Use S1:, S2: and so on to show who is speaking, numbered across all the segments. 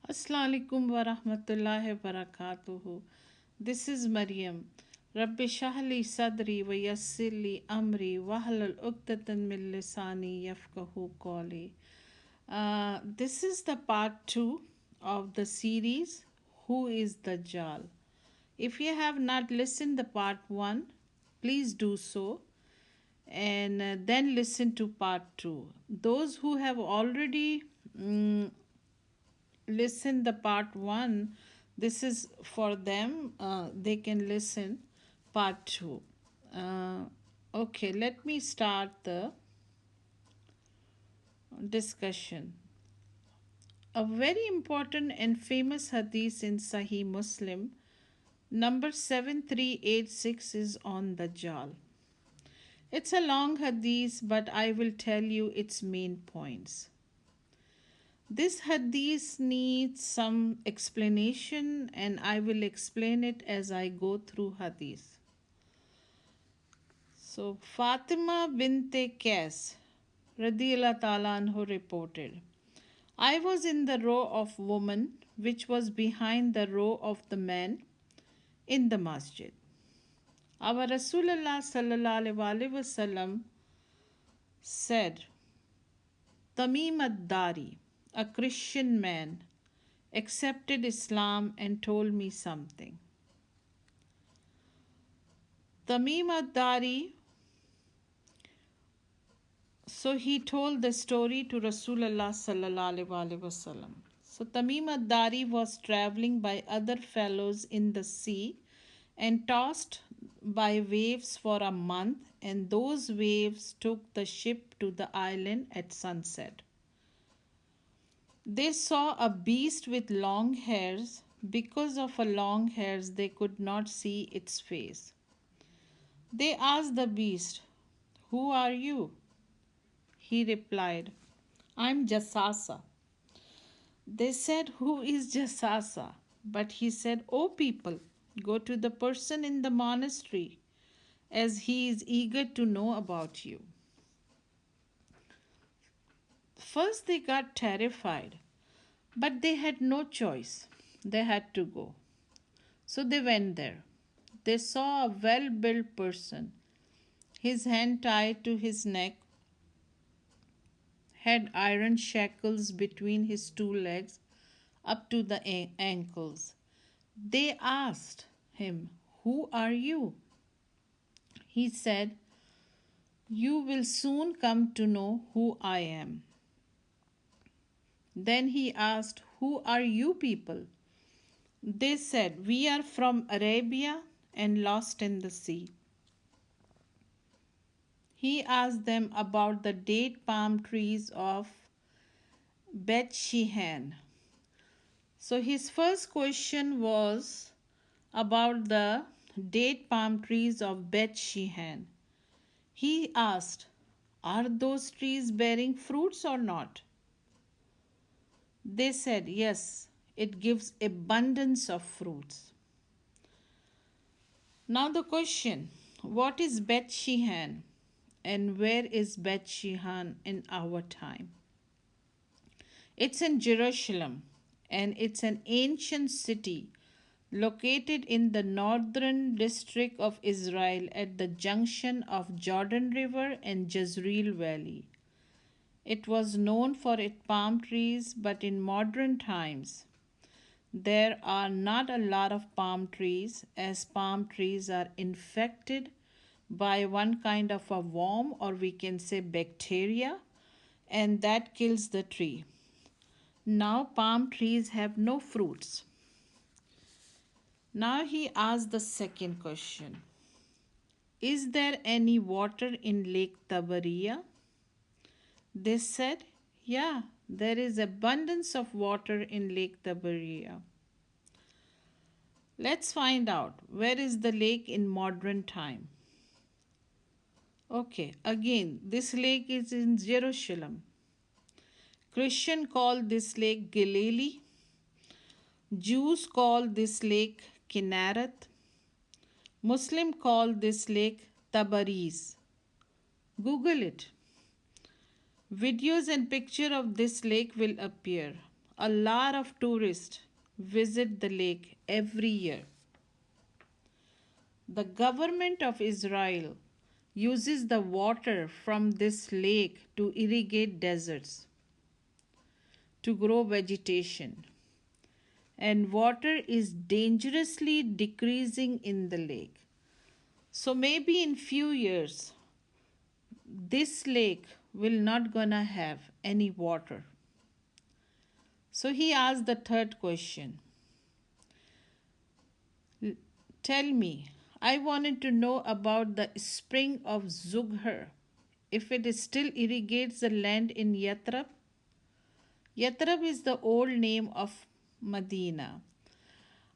S1: Assalamu alaikum wa rahmatullahi wa barakatuhu. This is Maryam. Rabbi shahli sadri wa yassirli amri wahlul uqdatan min lisani yafqahu qawli. This is the part 2 of the series Who is Dajjal? If you have not listened the part 1, please do so and then listen to part 2. Those who have already listen the part 1, this is for them, they can listen part 2. uh, okay, let me start the discussion. A very important and famous hadith in Sahih Muslim number 7386 is on Dajjal. It's a long hadith, but I will tell you its main points. This hadith needs some explanation, and I will explain it as I go through hadith. So, Fatima binte Qais radiyallahu ta'ala anhu reported, I was in the row of women which was behind the row of the men in the masjid. Our Rasulullah sallallahu alaihi wasallam said, Tamim ad-Dari, a Christian man, accepted Islam and told me something. Tamim ad-Dari, so he told the story to Rasulullah sallallahu alaihi wasallam. So Tamim ad-Dari was traveling by other fellows in the sea and tossed by waves for a month, and those waves took the ship to the island at sunset. They saw a beast with long hairs. Because of a long hairs, they could not see its face. They asked the beast, Who are you? He replied, I'm Jasasa. They said, Who is Jasasa? But he said, O people, go to the person in the monastery, as he is eager to know about you. First they got terrified, but they had no choice. They had to go. So they went there. They saw a well-built person, his hand tied to his neck, had iron shackles between his two legs up to the ankles. They asked him, Who are you? He said, You will soon come to know who I am. Then he asked, Who are you people? They said, We are from Arabia and lost in the sea. He asked them about the date palm trees of Bet Shehan. So his first question was about the date palm trees of Bet Shehan. He asked, Are those trees bearing fruits or not? They said, Yes, it gives abundance of fruits. Now the question, what is Bet Shehan and where is Bet Shehan in our time? It's in Jerusalem, and it's an ancient city located in the northern district of Israel at the junction of Jordan River and Jezreel Valley. It was known for its palm trees, but in modern times, there are not a lot of palm trees, as palm trees are infected by one kind of a worm, or we can say bacteria, and that kills the tree. Now palm trees have no fruits. Now he asked the second question. Is there any water in Lake Tabariya? They said, Yeah, there is abundance of water in Lake Tabariya. Let's find out, where is the lake in modern time? Okay, again, this lake is in Jerusalem. Christian call this lake Galilee. Jews call this lake Kinneret. Muslim call this lake Tabaris. Google it. Videos and picture of this lake will appear. a lot of tourists visit the lake every year. The government of Israel uses the water from this lake to irrigate deserts, to grow vegetation, and water is dangerously decreasing in the lake. So maybe in few years this lake will not gonna have any water. So he asked the third question. Tell me, I wanted to know about the spring of Zughar, if it still irrigates the land in Yathrib. Yathrib is the old name of Medina.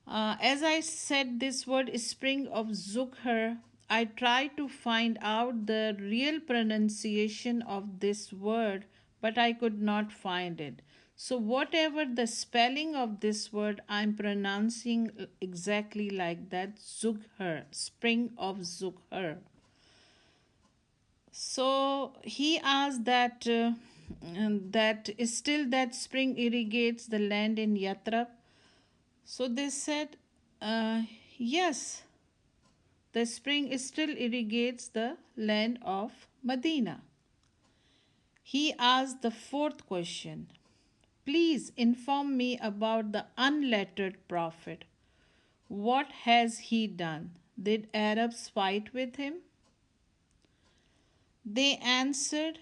S1: As I said this word spring of Zughar, I tried to find out the real pronunciation of this word, but I could not find it. So, whatever the spelling of this word, I'm pronouncing exactly like that, Zughar, spring of Zughar. So he asked that still that spring irrigates the land in Yathrib. So they said, yes, the spring still irrigates the land of Medina. He asked the fourth question. Please inform me about the unlettered prophet. What has he done? Did Arabs fight with him? They answered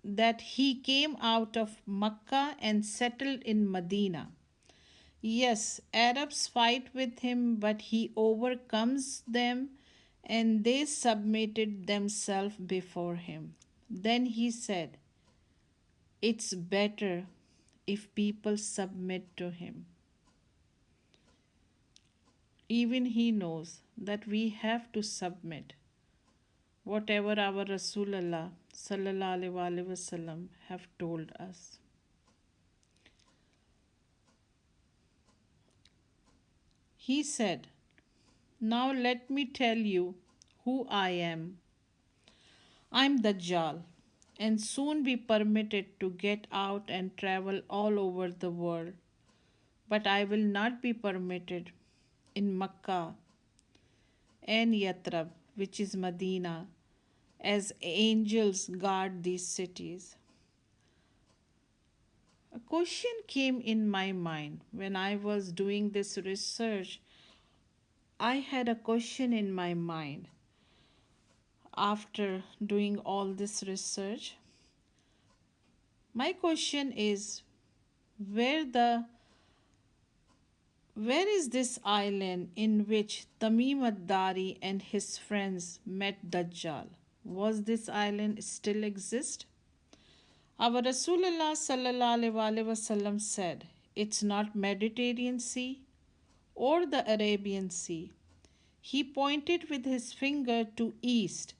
S1: that he came out of Mecca and settled in Medina. Yes, Arabs fight with him, but he overcomes them and they submitted themselves before him. Then he said, it's better if people submit to him. Even he knows that we have to submit whatever our Rasulullah sallallahu alaihi wasallam have told us. He said, now let me tell you who I am. I'm Dajjal and soon be permitted to get out and travel all over the world. But I will not be permitted in Mecca and Yathrib, which is Medina, as angels guard these cities. A question came in my mind when I was doing this research. I had a question in my mind after doing all this research. My question is where is this island in which Tamim ad-Dari and his friends met Dajjal? Was this island still exist? Our Rasulullah sallallahu alaihi wasallam said, it's not Mediterranean Sea or the Arabian Sea. He pointed with his finger to east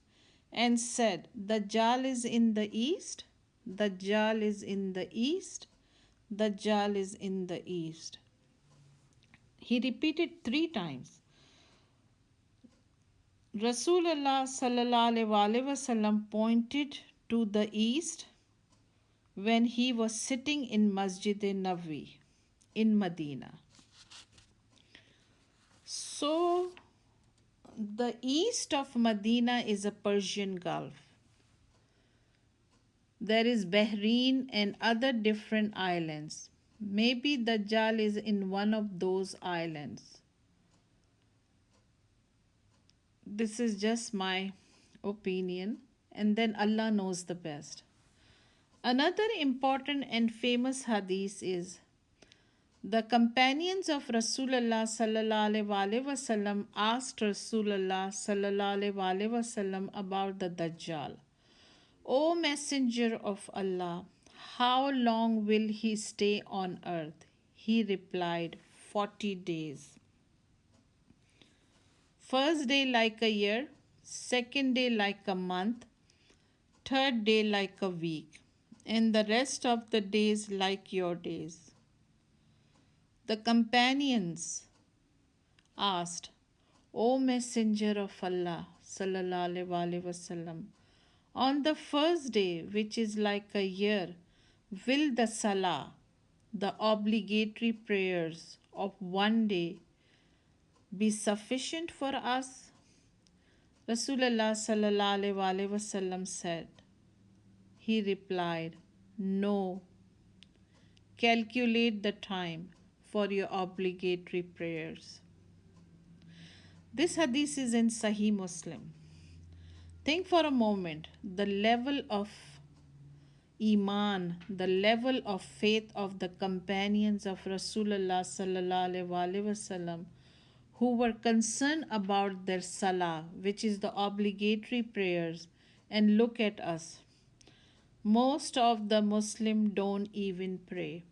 S1: and said, Dajjal is in the east, Dajjal is in the east, Dajjal is in the east. He repeated 3 times. Rasulullah sallallahu alaihi wasallam pointed to the east when he was sitting in Masjid-e-Nabawi in Medina. So, the east of Medina is a Persian Gulf. There is Bahrain and other different islands. Maybe Dajjal is in one of those islands. This is just my opinion, and then Allah knows the best. Another important and famous hadith is the companions of Rasulullah sallallahu alaihi wasallam asked Rasulullah sallallahu alaihi wasallam about the Dajjal. O Messenger of Allah, how long will he stay on earth? He replied, 40 days. First day like a year, second day like a month, third day like a week, and the rest of the days like your days. The companions asked, O Messenger of Allah, sallallahu alaihi wasallam, on the first day, which is like a year, will the salah, the obligatory prayers of one day be sufficient for us? Rasulullah sallallahu alaihi wasallam said. He replied, no, calculate the time for your obligatory prayers. This hadith is in Sahih Muslim. Think for a moment the level of Iman, the level of faith of the companions of Rasulullah sallallahu alaihi wasallam who were concerned about their salah, which is the obligatory prayers, and look at us. Most of the Muslim don't even pray.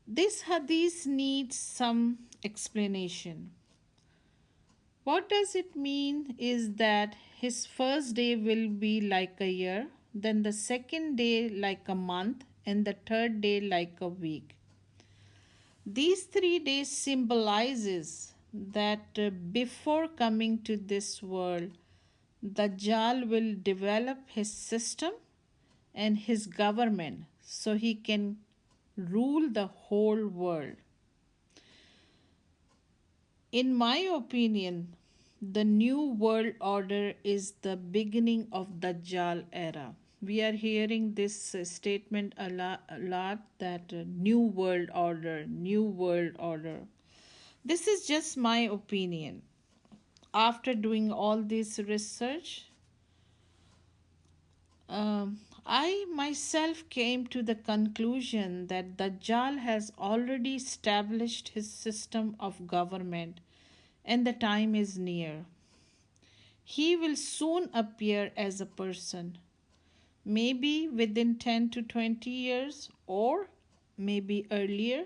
S1: This hadith needs some explanation. What does it mean is that his first day will be like a year, then the second day like a month, and the third day like a week. These 3 days symbolizes that before coming to this world, Dajjal will develop his system and his government so he can rule the whole world. In my opinion, the new world order is the beginning of Dajjal era. We are hearing this statement a lot that new world order, new world order. This is just my opinion. After doing all this research, I myself came to the conclusion that Dajjal has already established his system of government and the time is near. He will soon appear as a person, maybe within 10 to 20 years or maybe earlier.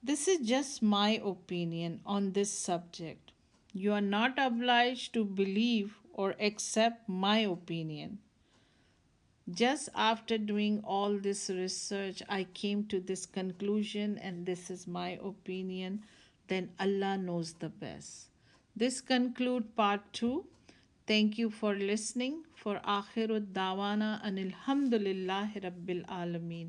S1: This is just my opinion on this subject. You are not obliged to believe or accept my opinion. Just after doing all this research, I came to this conclusion, and this is my opinion. Then Allah knows the best. This concludes part 2. Thank you for listening. For Akhirud Dawana and Alhamdulillahi Rabbil Alameen.